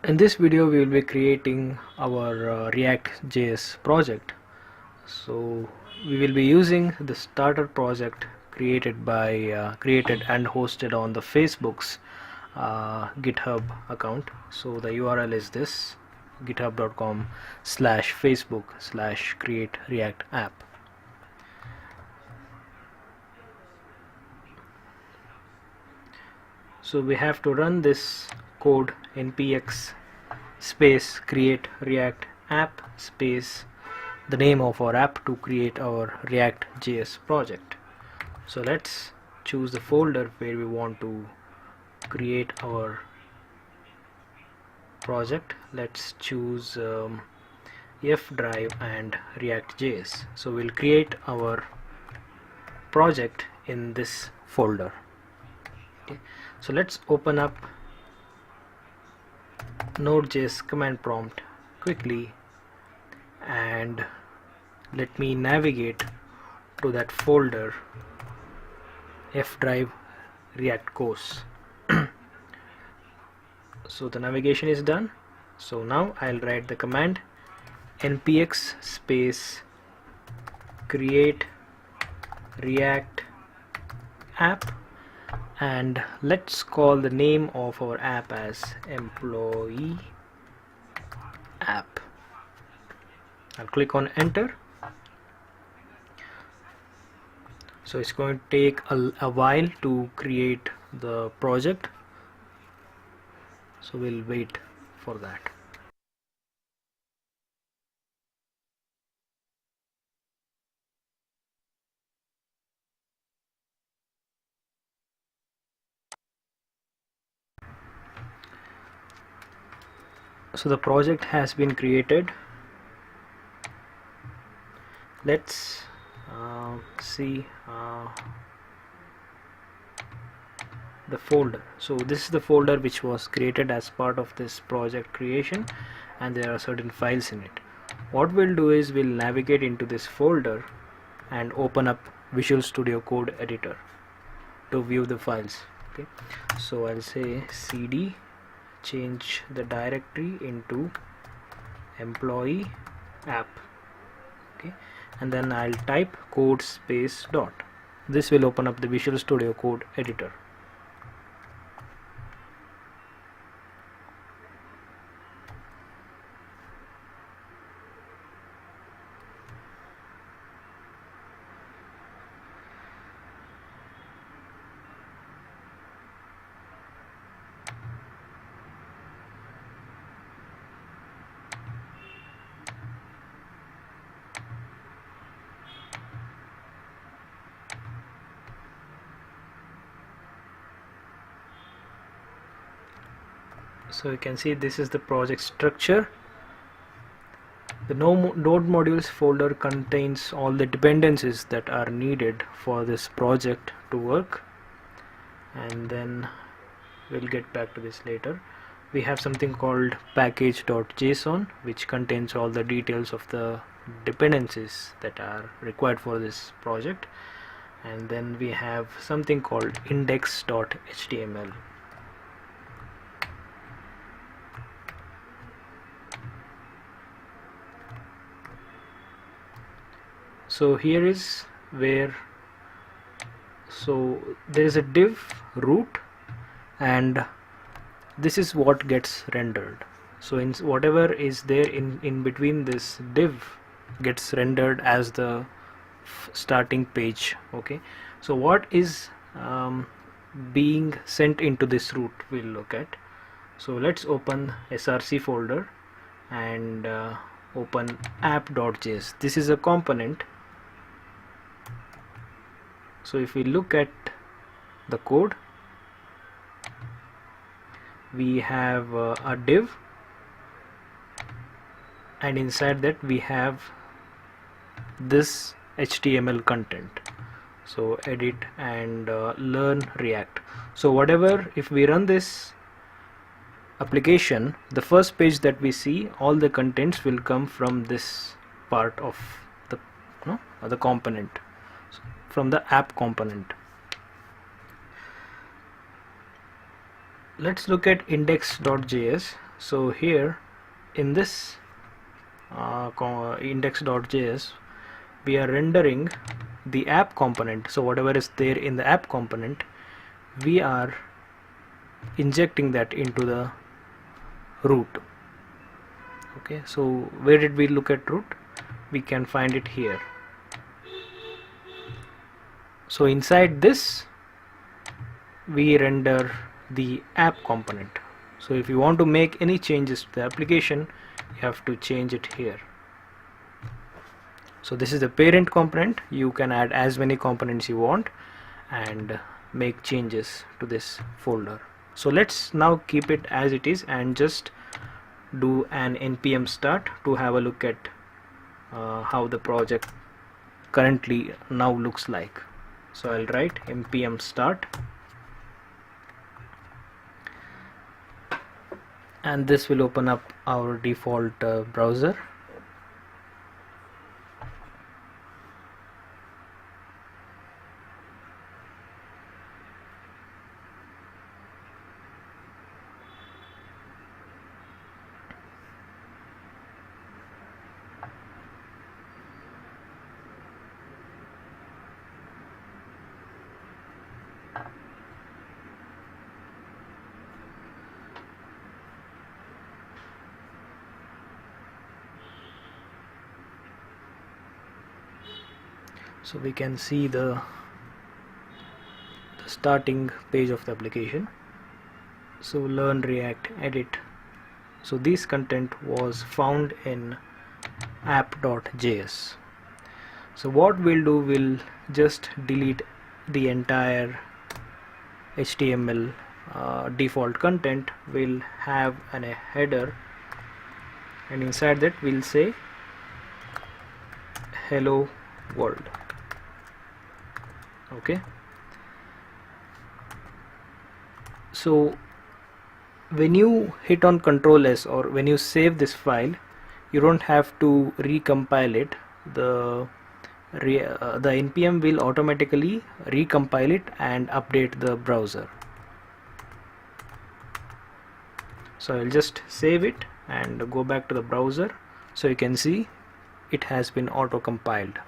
In this video we will be creating our React.js project. So we will be using the starter project created and hosted on the Facebook's GitHub account. So the URL is this: github.com/facebook/create react app. So we have to run this code npx space create react app space the name of our app to create our React.js project. So let's choose the folder where we want to create our project. Let's choose F drive and React.js. So we'll create our project in this folder. Okay. So let's open up Node.js command prompt quickly and let me navigate to that folder F drive React course. So the navigation is done. So now I'll write the command npx space create react app, and let's call the name of our app as employee app. I'll click on enter. So it's going to take a while to create the project, so we'll wait for that. So the project has been created. Let's see the folder. So this is the folder which was created as part of this project creation, and there are certain files in it. What we'll do is we'll navigate into this folder and open up Visual Studio Code Editor to view the files. Okay, so I'll say cd change the directory into employee app. Okay, and then I'll type code space dot. This will open up the Visual Studio Code Editor. So you can see this is the project structure. The node modules folder contains all the dependencies that are needed for this project to work, and then we'll get back to this later. We have something called package.json which contains all the details of the dependencies that are required for this project, and then we have something called index.html. So here is where, so there is a div root, and this is what gets rendered. So in whatever is there in between this div gets rendered as the starting page. Okay, so what is being sent into this root we'll look at. So let's open src folder and open app.js. This is a component. So if we look at the code, we have a div, and inside that we have this HTML content. So edit and learn React. So whatever, if we run this application, the first page that we see, all the contents will come from this part of the component, from the app component. Let's look at index.js. So here in this index.js, we are rendering the app component. So whatever is there in the app component, we are injecting that into the root. Okay, so where did we look at root? We can find it here. So inside this we render the app component. So if you want to make any changes to the application, you have to change it here. So this is the parent component. You can add as many components you want and make changes to this folder. So let's now keep it as it is and just do an npm start to have a look at how the project currently now looks like. So I'll write npm start, and this will open up our default browser. So we can see the starting page of the application. So learn React, edit. So this content was found in app.js. So what we'll do, we'll just delete the entire HTML default content. We'll have a header, and inside that we'll say hello world. Okay, so when you hit on Ctrl S or when you save this file, you don't have to recompile it. The npm will automatically recompile it and update the browser. So I'll just save it and go back to the browser. So you can see it has been auto compiled.